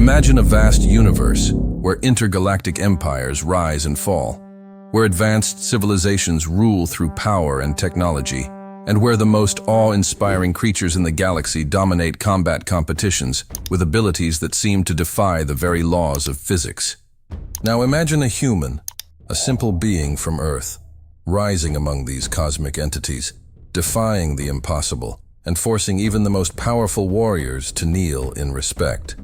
Imagine a vast universe where intergalactic empires rise and fall, where advanced civilizations rule through power and technology, and where the most awe-inspiring creatures in the galaxy dominate combat competitions with abilities that seem to defy the very laws of physics. Now imagine a human, a simple being from Earth, rising among these cosmic entities, defying the impossible, and forcing even the most powerful warriors to kneel in respect.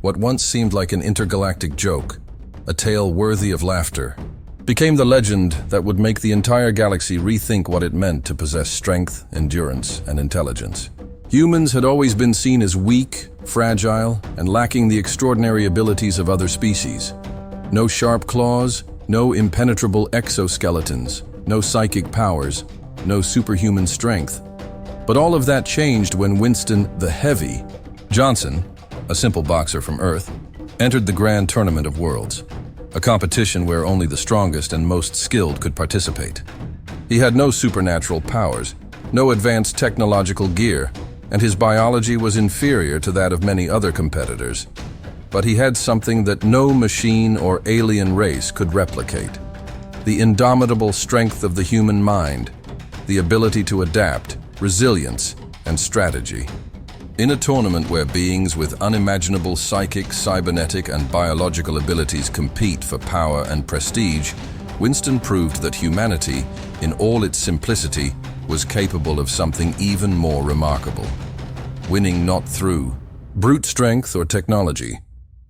What once seemed like an intergalactic joke, a tale worthy of laughter, became the legend that would make the entire galaxy rethink what it meant to possess strength, endurance, and intelligence. Humans had always been seen as weak, fragile, and lacking the extraordinary abilities of other species. No sharp claws, no impenetrable exoskeletons, no psychic powers, no superhuman strength. But all of that changed when Winston the Heavy Johnson, a simple boxer from Earth, entered the Grand Tournament of Worlds, a competition where only the strongest and most skilled could participate. He had no supernatural powers, no advanced technological gear, and his biology was inferior to that of many other competitors. But he had something that no machine or alien race could replicate: the indomitable strength of the human mind, the ability to adapt, resilience, and strategy. In a tournament where beings with unimaginable psychic, cybernetic, and biological abilities compete for power and prestige, Winston proved that humanity, in all its simplicity, was capable of something even more remarkable. Winning not through brute strength or technology,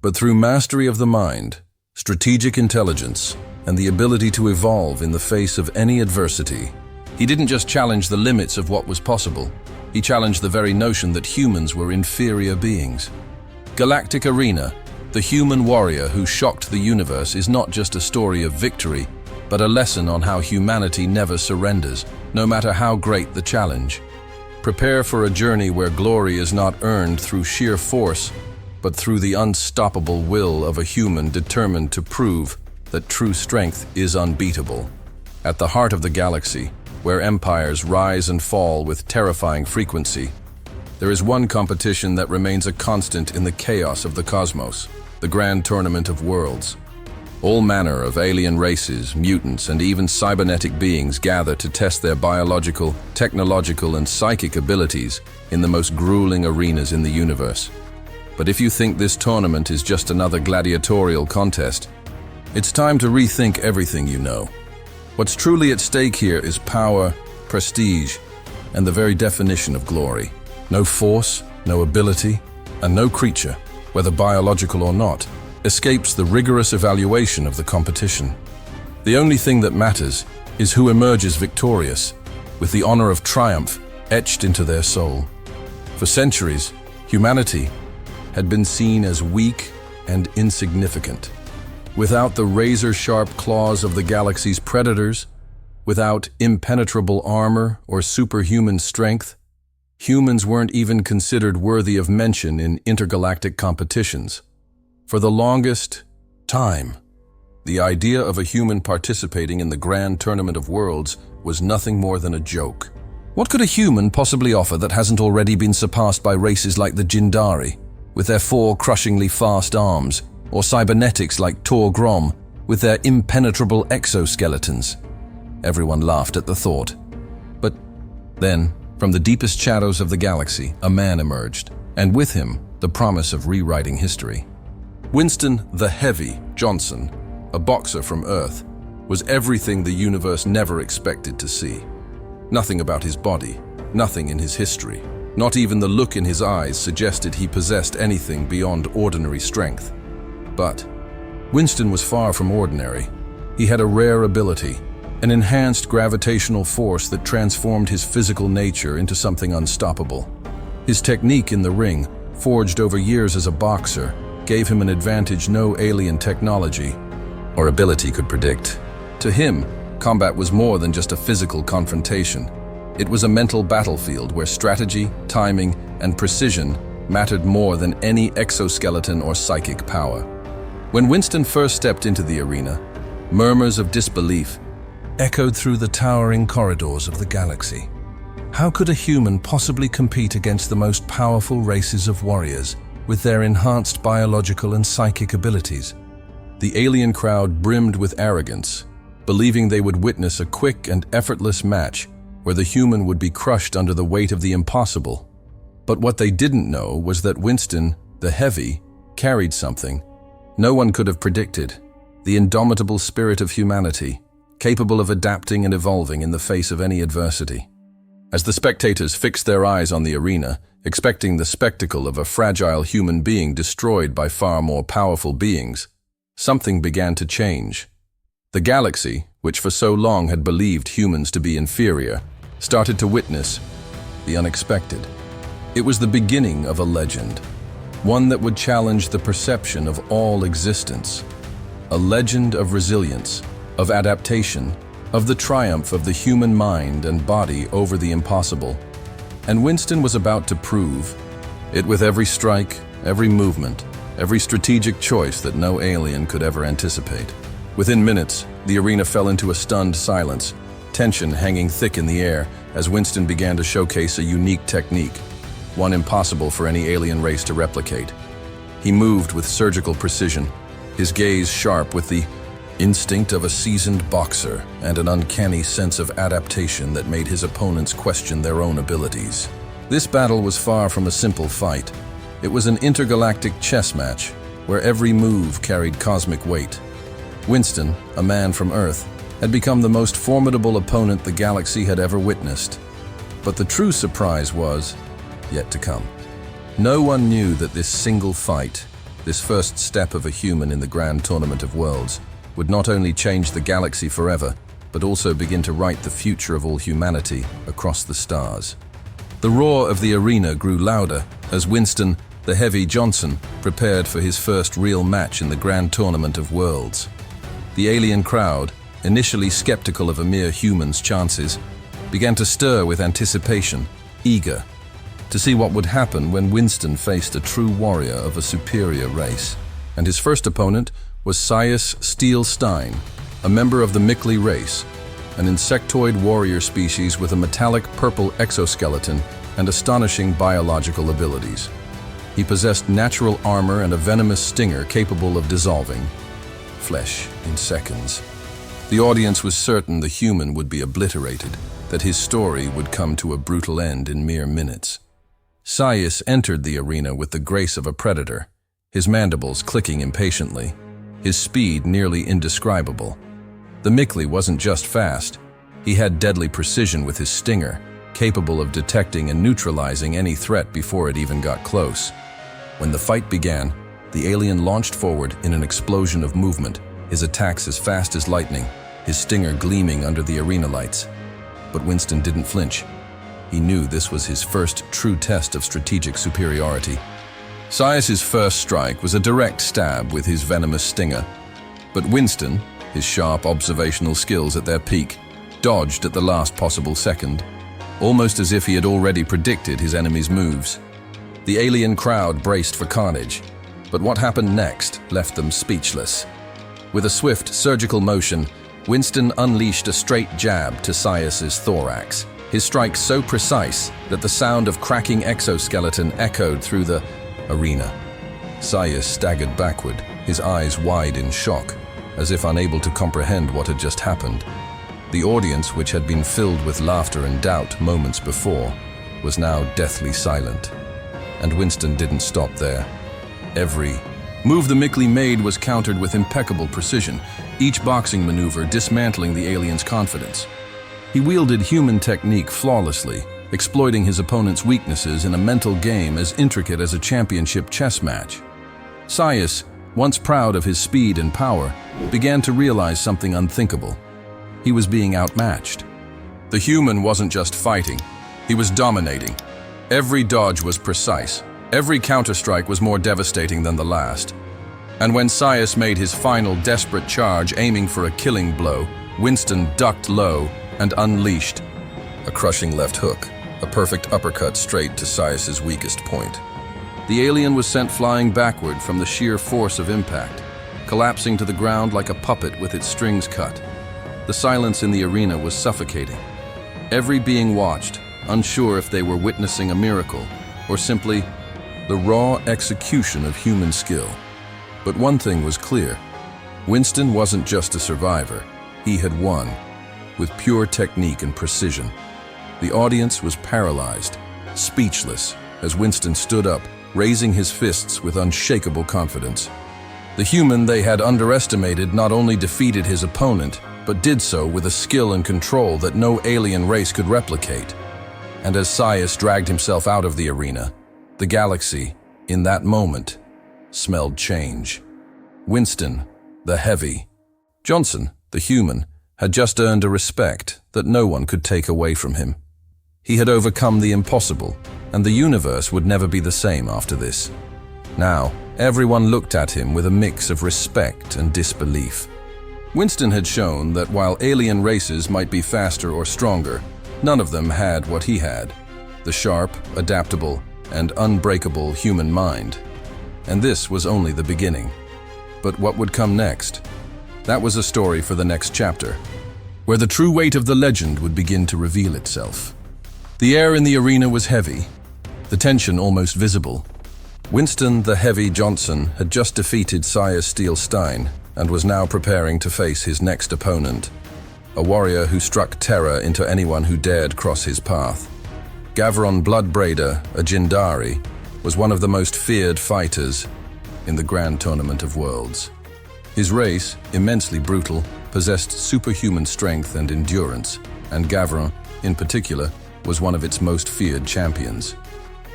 but through mastery of the mind, strategic intelligence, and the ability to evolve in the face of any adversity. He didn't just challenge the limits of what was possible. He challenged the very notion that humans were inferior beings. Galactic Arena, the human warrior who shocked the universe, is not just a story of victory, but a lesson on how humanity never surrenders, no matter how great the challenge. Prepare for a journey where glory is not earned through sheer force, but through the unstoppable will of a human determined to prove that true strength is unbeatable. At the heart of the galaxy, where empires rise and fall with terrifying frequency, there is one competition that remains a constant in the chaos of the cosmos: the Grand Tournament of Worlds. All manner of alien races, mutants, and even cybernetic beings gather to test their biological, technological, and psychic abilities in the most grueling arenas in the universe. But if you think this tournament is just another gladiatorial contest, it's time to rethink everything you know. What's truly at stake here is power, prestige, and the very definition of glory. No force, no ability, and no creature, whether biological or not, escapes the rigorous evaluation of the competition. The only thing that matters is who emerges victorious, with the honor of triumph etched into their soul. For centuries, humanity had been seen as weak and insignificant. Without the razor-sharp claws of the galaxy's predators, without impenetrable armor or superhuman strength, humans weren't even considered worthy of mention in intergalactic competitions. For the longest time, the idea of a human participating in the Grand Tournament of Worlds was nothing more than a joke. What could a human possibly offer that hasn't already been surpassed by races like the Jindari, with their 4 crushingly fast arms, or cybernetics like Tor Grom, with their impenetrable exoskeletons? Everyone laughed at the thought. But then, from the deepest shadows of the galaxy, a man emerged, and with him, the promise of rewriting history. Winston the Heavy Johnson, a boxer from Earth, was everything the universe never expected to see. Nothing about his body, nothing in his history, not even the look in his eyes suggested he possessed anything beyond ordinary strength. But Winston was far from ordinary. He had a rare ability, an enhanced gravitational force that transformed his physical nature into something unstoppable. His technique in the ring, forged over years as a boxer, gave him an advantage no alien technology or ability could predict. To him, combat was more than just a physical confrontation. It was a mental battlefield where strategy, timing, and precision mattered more than any exoskeleton or psychic power. When Winston first stepped into the arena, murmurs of disbelief echoed through the towering corridors of the galaxy. How could a human possibly compete against the most powerful races of warriors with their enhanced biological and psychic abilities. The alien crowd brimmed with arrogance, believing they would witness a quick and effortless match where the human would be crushed under the weight of the impossible. But what they didn't know was that Winston, the Heavy, carried something no one could have predicted: the indomitable spirit of humanity, capable of adapting and evolving in the face of any adversity. As the spectators fixed their eyes on the arena, expecting the spectacle of a fragile human being destroyed by far more powerful beings, something began to change. The galaxy, which for so long had believed humans to be inferior, started to witness the unexpected. It was the beginning of a legend, one that would challenge the perception of all existence. A legend of resilience, of adaptation, of the triumph of the human mind and body over the impossible. And Winston was about to prove it with every strike, every movement, every strategic choice that no alien could ever anticipate. Within minutes, the arena fell into a stunned silence, tension hanging thick in the air as Winston began to showcase a unique technique, one impossible for any alien race to replicate. He moved with surgical precision, his gaze sharp with the instinct of a seasoned boxer and an uncanny sense of adaptation that made his opponents question their own abilities. This battle was far from a simple fight. It was an intergalactic chess match where every move carried cosmic weight. Winston, a man from Earth, had become the most formidable opponent the galaxy had ever witnessed. But the true surprise was yet to come. No one knew that this single fight, this first step of a human in the grand tournament of worlds, would not only change the galaxy forever, but also begin to write the future of all humanity across the stars. The roar of the arena grew louder as Winston, the Heavy Johnson, prepared for his first real match in the grand tournament of worlds. The alien crowd, initially skeptical of a mere human's chances, began to stir with anticipation, eager to see what would happen when Winston faced a true warrior of a superior race. And his first opponent was Sias Steelstein, a member of the Mickley race, an insectoid warrior species with a metallic purple exoskeleton and astonishing biological abilities. He possessed natural armor and a venomous stinger capable of dissolving flesh in seconds. The audience was certain the human would be obliterated, that his story would come to a brutal end in mere minutes. Sias entered the arena with the grace of a predator, his mandibles clicking impatiently, his speed nearly indescribable. The Mickley wasn't just fast, he had deadly precision with his stinger, capable of detecting and neutralizing any threat before it even got close. When the fight began, the alien launched forward in an explosion of movement, his attacks as fast as lightning, his stinger gleaming under the arena lights. But Winston didn't flinch. He knew this was his first true test of strategic superiority. Sias's first strike was a direct stab with his venomous stinger, but Winston, his sharp observational skills at their peak, dodged at the last possible second, almost as if he had already predicted his enemy's moves. The alien crowd braced for carnage, but what happened next left them speechless. With a swift, surgical motion, Winston unleashed a straight jab to Sias's thorax, his strike so precise that the sound of cracking exoskeleton echoed through the arena. Sias staggered backward, his eyes wide in shock, as if unable to comprehend what had just happened. The audience, which had been filled with laughter and doubt moments before, was now deathly silent. And Winston didn't stop there. Every move the Mickley made was countered with impeccable precision, each boxing maneuver dismantling the alien's confidence. He wielded human technique flawlessly, exploiting his opponent's weaknesses in a mental game as intricate as a championship chess match. Sias, once proud of his speed and power, began to realize something unthinkable. He was being outmatched. The human wasn't just fighting, he was dominating. Every dodge was precise, every counterstrike was more devastating than the last. And when Sias made his final desperate charge aiming for a killing blow, Winston ducked low and unleashed a crushing left hook, a perfect uppercut straight to Sias's weakest point. The alien was sent flying backward from the sheer force of impact, collapsing to the ground like a puppet with its strings cut. The silence in the arena was suffocating. Every being watched, unsure if they were witnessing a miracle or simply the raw execution of human skill. But one thing was clear. Winston wasn't just a survivor. He had won, with pure technique and precision. The audience was paralyzed, speechless, as Winston stood up, raising his fists with unshakable confidence. The human they had underestimated not only defeated his opponent, but did so with a skill and control that no alien race could replicate. And as Sias dragged himself out of the arena, the galaxy, in that moment, smelled change. Winston, the heavy, Johnson, the human, had just earned a respect that no one could take away from him. He had overcome the impossible, and the universe would never be the same after this. Now, everyone looked at him with a mix of respect and disbelief. Winston had shown that while alien races might be faster or stronger, none of them had what he had: the sharp, adaptable, and unbreakable human mind. And this was only the beginning. But what would come next? That was a story for the next chapter, where the true weight of the legend would begin to reveal itself. The air in the arena was heavy, the tension almost visible. Winston the Heavy Johnson had just defeated Sias Steel Stein and was now preparing to face his next opponent, a warrior who struck terror into anyone who dared cross his path. Gavron Bloodbraider, a Jindari, was one of the most feared fighters in the Grand Tournament of Worlds. His race, immensely brutal, possessed superhuman strength and endurance, and Gavron, in particular, was one of its most feared champions.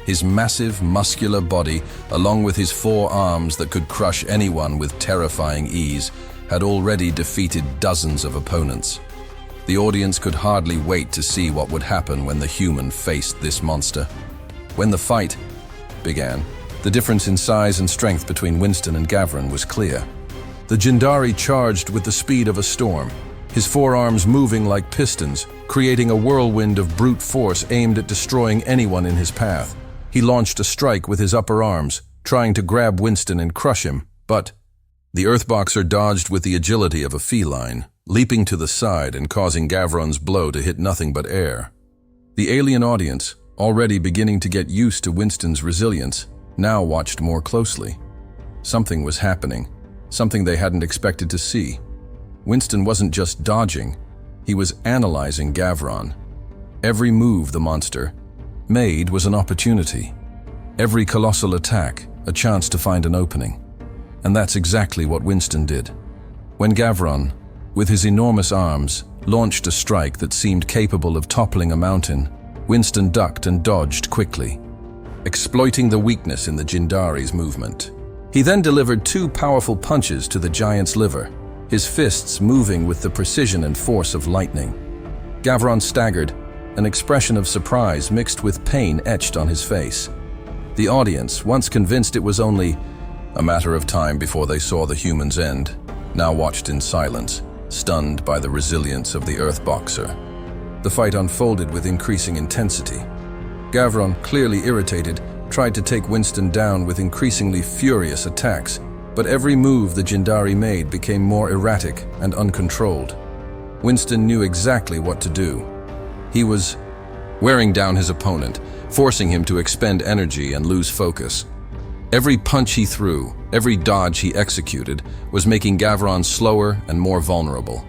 His massive, muscular body, along with his 4 arms that could crush anyone with terrifying ease, had already defeated dozens of opponents. The audience could hardly wait to see what would happen when the human faced this monster. When the fight began, the difference in size and strength between Winston and Gavron was clear. The Jindari charged with the speed of a storm, his 4 arms moving like pistons, creating a whirlwind of brute force aimed at destroying anyone in his path. He launched a strike with his upper arms, trying to grab Winston and crush him, but the Earthboxer dodged with the agility of a feline, leaping to the side and causing Gavron's blow to hit nothing but air. The alien audience, already beginning to get used to Winston's resilience, now watched more closely. Something was happening, something they hadn't expected to see. Winston wasn't just dodging, he was analyzing Gavron. Every move the monster made was an opportunity. Every colossal attack, a chance to find an opening. And that's exactly what Winston did. When Gavron, with his enormous arms, launched a strike that seemed capable of toppling a mountain, Winston ducked and dodged quickly, exploiting the weakness in the Jindari's movement. He then delivered 2 powerful punches to the giant's liver, his fists moving with the precision and force of lightning. Gavron staggered, an expression of surprise mixed with pain etched on his face. The audience, once convinced it was only a matter of time before they saw the human's end, now watched in silence, stunned by the resilience of the Earthboxer. The fight unfolded with increasing intensity. Gavron, clearly irritated, tried to take Winston down with increasingly furious attacks, but every move the Jindari made became more erratic and uncontrolled. Winston knew exactly what to do. He was wearing down his opponent, forcing him to expend energy and lose focus. Every punch he threw, every dodge he executed, was making Gavron slower and more vulnerable.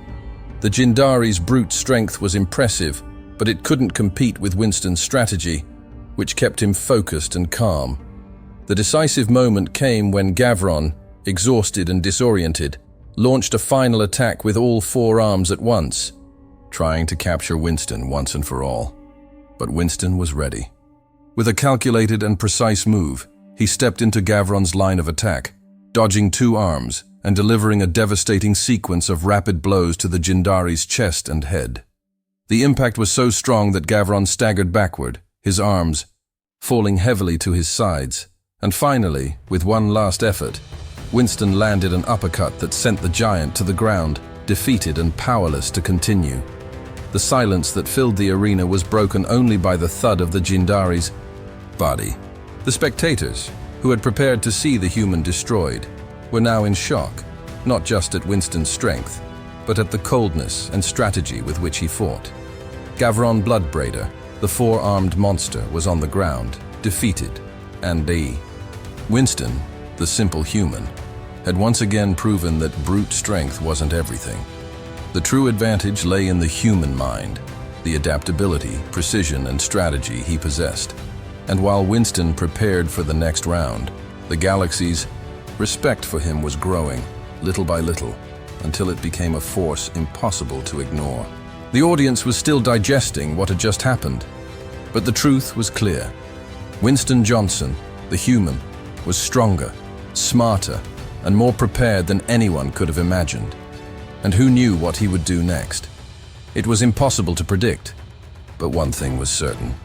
The Jindari's brute strength was impressive, but it couldn't compete with Winston's strategy, which kept him focused and calm. The decisive moment came when Gavron, exhausted and disoriented, launched a final attack with all 4 arms at once, trying to capture Winston once and for all. But Winston was ready. With a calculated and precise move, he stepped into Gavron's line of attack, dodging 2 arms and delivering a devastating sequence of rapid blows to the Jindari's chest and head. The impact was so strong that Gavron staggered backward, his arms falling heavily to his sides, and finally, with one last effort, Winston landed an uppercut that sent the giant to the ground, defeated and powerless to continue. The silence that filled the arena was broken only by the thud of the Jindari's body. The spectators, who had prepared to see the human destroyed, were now in shock, not just at Winston's strength, but at the coldness and strategy with which he fought. Gavron Bloodbraider, the 4-armed monster, was on the ground, defeated, and Winston, the simple human, had once again proven that brute strength wasn't everything. The true advantage lay in the human mind, the adaptability, precision, and strategy he possessed. And while Winston prepared for the next round, the galaxy's respect for him was growing, little by little, until it became a force impossible to ignore. The audience was still digesting what had just happened, but the truth was clear. Winston Johnson, the human, was stronger, smarter, and more prepared than anyone could have imagined. And who knew what he would do next? It was impossible to predict, but one thing was certain.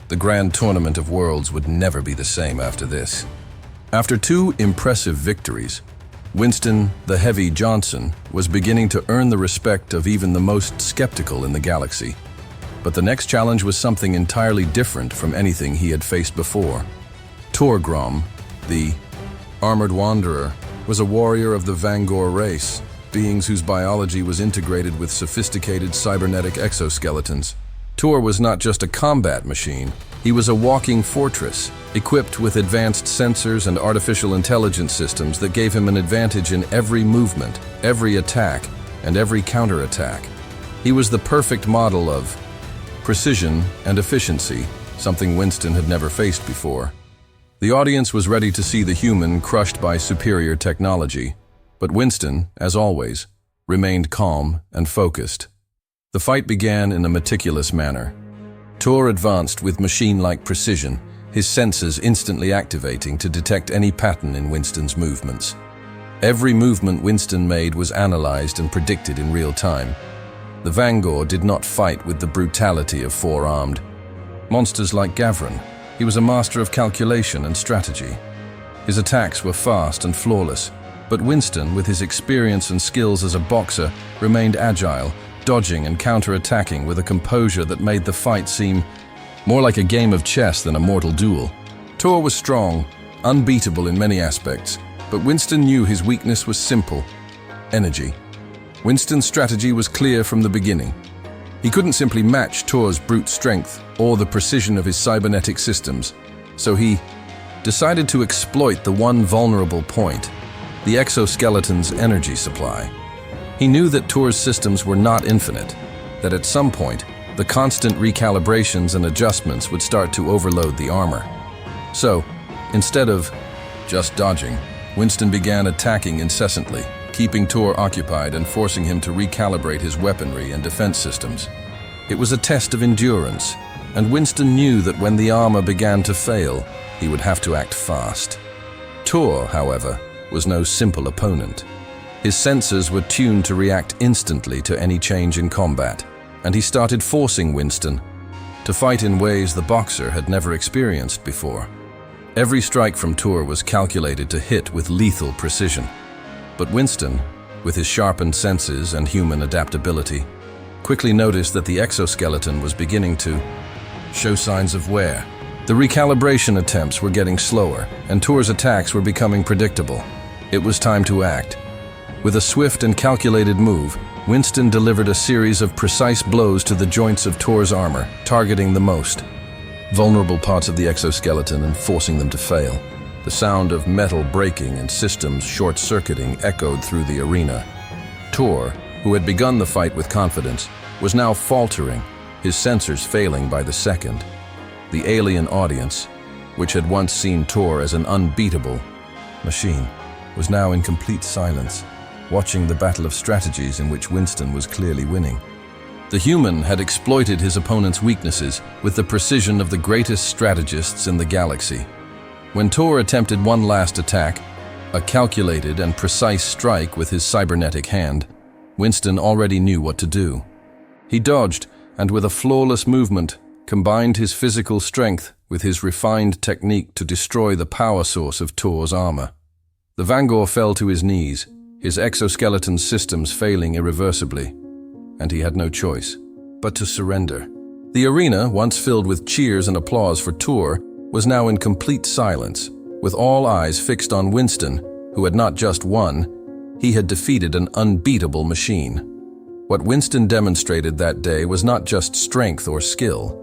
The Grand Tournament of Worlds would never be the same after this. After 2 impressive victories, Winston the Heavy Johnson was beginning to earn the respect of even the most skeptical in the galaxy. But the next challenge was something entirely different from anything he had faced before. Torgrom, the Armored Wanderer, was a warrior of the Vangor race, beings whose biology was integrated with sophisticated cybernetic exoskeletons. Tor was not just a combat machine, he was a walking fortress, equipped with advanced sensors and artificial intelligence systems that gave him an advantage in every movement, every attack, and every counterattack. He was the perfect model of precision and efficiency, something Winston had never faced before. The audience was ready to see the human crushed by superior technology, but Winston, as always, remained calm and focused. The fight began in a meticulous manner. Tor advanced with machine-like precision, his senses instantly activating to detect any pattern in Winston's movements. Every movement Winston made was analyzed and predicted in real time. The Vangor did not fight with the brutality of 4-armed monsters like Gavron. He was a master of calculation and strategy. His attacks were fast and flawless, but Winston, with his experience and skills as a boxer, remained agile, dodging and counter-attacking with a composure that made the fight seem more like a game of chess than a mortal duel. Tor was strong, unbeatable in many aspects, but Winston knew his weakness was simple: energy. Winston's strategy was clear from the beginning. He couldn't simply match Tor's brute strength or the precision of his cybernetic systems, so he decided to exploit the one vulnerable point: the exoskeleton's energy supply. He knew that Tor's systems were not infinite, that at some point, the constant recalibrations and adjustments would start to overload the armor. So, instead of just dodging, Winston began attacking incessantly, keeping Tor occupied and forcing him to recalibrate his weaponry and defense systems. It was a test of endurance, and Winston knew that when the armor began to fail, he would have to act fast. Tor, however, was no simple opponent. His sensors were tuned to react instantly to any change in combat, and he started forcing Winston to fight in ways the boxer had never experienced before. Every strike from Tor was calculated to hit with lethal precision. But Winston, with his sharpened senses and human adaptability, quickly noticed that the exoskeleton was beginning to show signs of wear. The recalibration attempts were getting slower, and Tor's attacks were becoming predictable. It was time to act. With a swift and calculated move, Winston delivered a series of precise blows to the joints of Tor's armor, targeting the most vulnerable parts of the exoskeleton and forcing them to fail. The sound of metal breaking and systems short-circuiting echoed through the arena. Tor, who had begun the fight with confidence, was now faltering, his sensors failing by the second. The alien audience, which had once seen Tor as an unbeatable machine, was now in complete silence, watching the battle of strategies in which Winston was clearly winning. The human had exploited his opponent's weaknesses with the precision of the greatest strategists in the galaxy. When Tor attempted one last attack, a calculated and precise strike with his cybernetic hand, Winston already knew what to do. He dodged, and with a flawless movement, combined his physical strength with his refined technique to destroy the power source of Tor's armor. The Vangor fell to his knees, his exoskeleton systems failing irreversibly, and he had no choice but to surrender. The arena, once filled with cheers and applause for Tor, was now in complete silence, with all eyes fixed on Winston, who had not just won, he had defeated an unbeatable machine. What Winston demonstrated that day was not just strength or skill.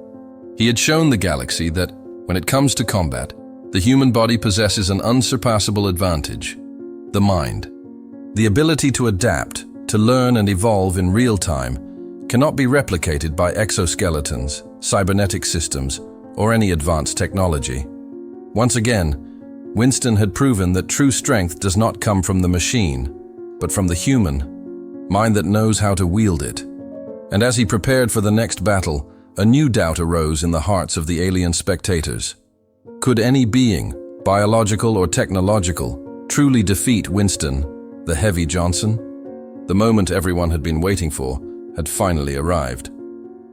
He had shown the galaxy that, when it comes to combat, The human body possesses an unsurpassable advantage: the mind. The ability to adapt, to learn and evolve in real time, cannot be replicated by exoskeletons, cybernetic systems, or any advanced technology. Once again, Winston had proven that true strength does not come from the machine, but from the human mind that knows how to wield it. And as he prepared for the next battle, a new doubt arose in the hearts of the alien spectators. Could any being, biological or technological, truly defeat Winston, the Heavy Johnson? The moment everyone had been waiting for had finally arrived.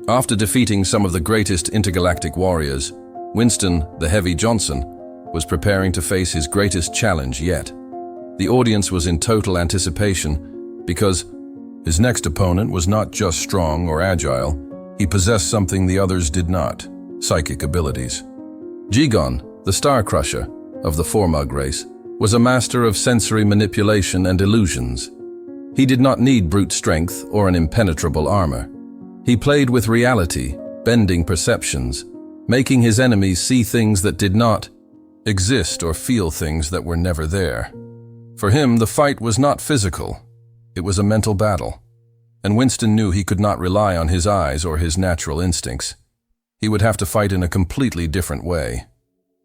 After defeating some of the greatest intergalactic warriors, Winston, the Heavy Johnson, was preparing to face his greatest challenge yet. The audience was in total anticipation because his next opponent was not just strong or agile, he possessed something the others did not: psychic abilities. Jigon, the Star Crusher of the Formug race, was a master of sensory manipulation and illusions. He did not need brute strength or an impenetrable armor. He played with reality, bending perceptions, making his enemies see things that did not exist or feel things that were never there. For him, the fight was not physical. It was a mental battle. And Winston knew he could not rely on his eyes or his natural instincts. He would have to fight in a completely different way.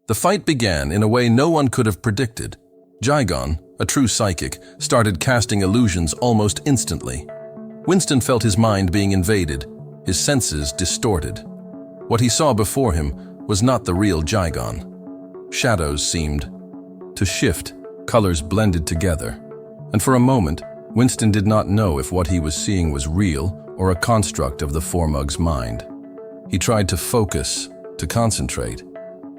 The fight began in a way no one could have predicted. Jigon, a true psychic, started casting illusions almost instantly. Winston felt his mind being invaded, his senses distorted. What he saw before him was not the real Jigon. Shadows seemed to shift, colors blended together. And for a moment, Winston did not know if what he was seeing was real or a construct of the Formug's mind. He tried to focus, to concentrate,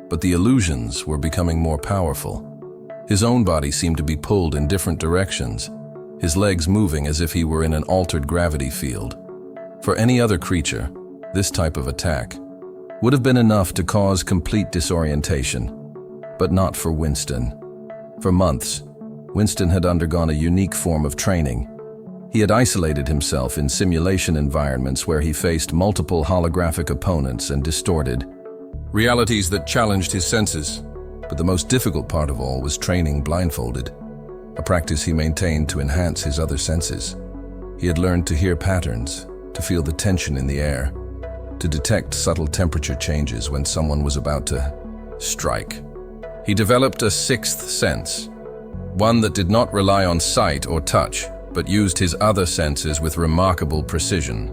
but the illusions were becoming more powerful. His own body seemed to be pulled in different directions, his legs moving as if he were in an altered gravity field. For any other creature, this type of attack would have been enough to cause complete disorientation, but not for Winston. For months, Winston had undergone a unique form of training. He had isolated himself in simulation environments where he faced multiple holographic opponents and distorted realities that challenged his senses. But the most difficult part of all was training blindfolded, a practice he maintained to enhance his other senses. He had learned to hear patterns, to feel the tension in the air, to detect subtle temperature changes when someone was about to strike. He developed a sixth sense, one that did not rely on sight or touch, but used his other senses with remarkable precision.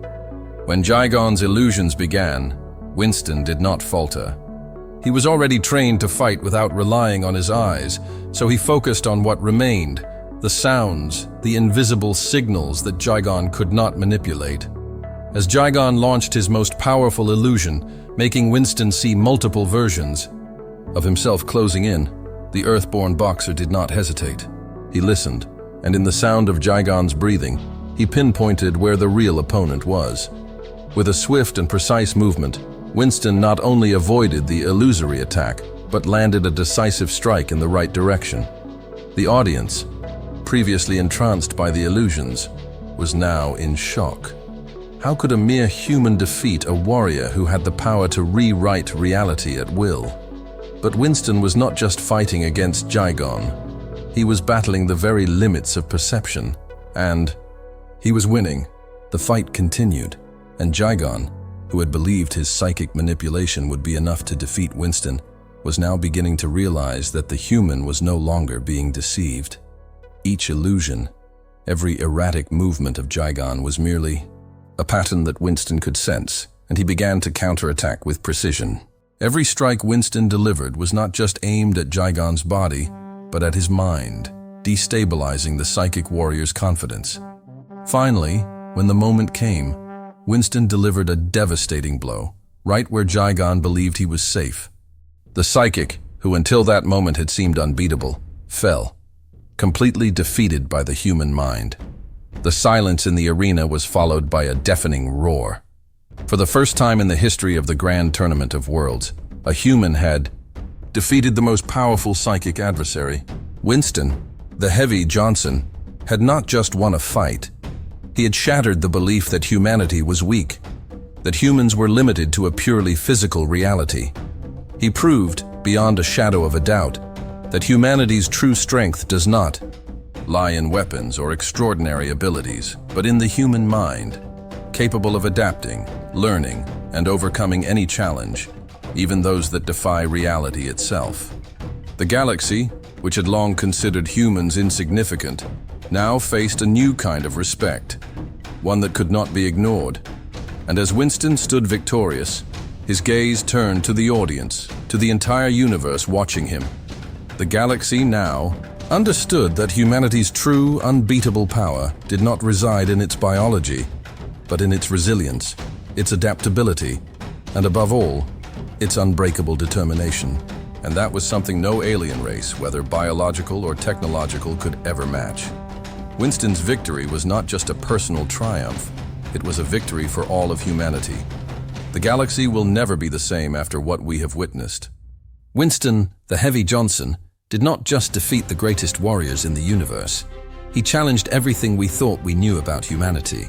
When Jigon's illusions began, Winston did not falter. He was already trained to fight without relying on his eyes, so he focused on what remained: the sounds, the invisible signals that Jigon could not manipulate. As Jigon launched his most powerful illusion, making Winston see multiple versions of himself closing in, the Earthborn boxer did not hesitate. He listened, and in the sound of Jigon's breathing, he pinpointed where the real opponent was. With a swift and precise movement, Winston not only avoided the illusory attack, but landed a decisive strike in the right direction. The audience, previously entranced by the illusions, was now in shock. How could a mere human defeat a warrior who had the power to rewrite reality at will? But Winston was not just fighting against Jigon. He was battling the very limits of perception, and he was winning. The fight continued, and Jigon, who had believed his psychic manipulation would be enough to defeat Winston, was now beginning to realize that the human was no longer being deceived. Each illusion, every erratic movement of Jigon was merely a pattern that Winston could sense, and he began to counterattack with precision. Every strike Winston delivered was not just aimed at Jigon's body, but at his mind, destabilizing the psychic warrior's confidence. Finally, when the moment came, Winston delivered a devastating blow, right where Jigon believed he was safe. The psychic, who until that moment had seemed unbeatable, fell, completely defeated by the human mind. The silence in the arena was followed by a deafening roar. For the first time in the history of the Grand Tournament of Worlds, a human had defeated the most powerful psychic adversary. Winston, the Heavy Johnson, had not just won a fight. He had shattered the belief that humanity was weak, that humans were limited to a purely physical reality. He proved beyond a shadow of a doubt, that humanity's true strength does not lie in weapons or extraordinary abilities, but in the human mind, capable of adapting, learning, and overcoming any challenge, even those that defy reality itself. The galaxy, which had long considered humans insignificant, now faced a new kind of respect, one that could not be ignored. And as Winston stood victorious, his gaze turned to the audience, to the entire universe watching him. The galaxy now understood that humanity's true, unbeatable power did not reside in its biology, but in its resilience, its adaptability, and above all, its unbreakable determination. And that was something no alien race, whether biological or technological, could ever match. Winston's victory was not just a personal triumph, it was a victory for all of humanity. The galaxy will never be the same after what we have witnessed. Winston, the Heavy Johnson, did not just defeat the greatest warriors in the universe. He challenged everything we thought we knew about humanity.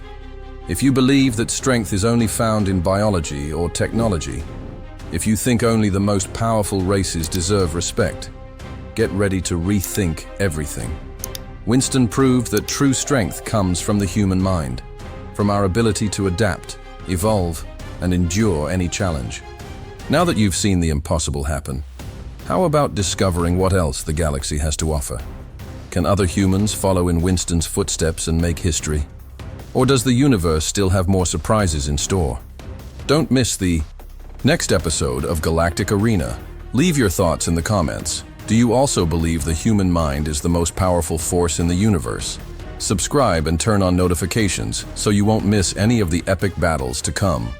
If you believe that strength is only found in biology or technology, if you think only the most powerful races deserve respect, get ready to rethink everything. Winston proved that true strength comes from the human mind, from our ability to adapt, evolve, and endure any challenge. Now that you've seen the impossible happen, how about discovering what else the galaxy has to offer? Can other humans follow in Winston's footsteps and make history? Or does the universe still have more surprises in store? Don't miss the next episode of Galactic Arena. Leave your thoughts in the comments. Do you also believe the human mind is the most powerful force in the universe? Subscribe and turn on notifications so you won't miss any of the epic battles to come.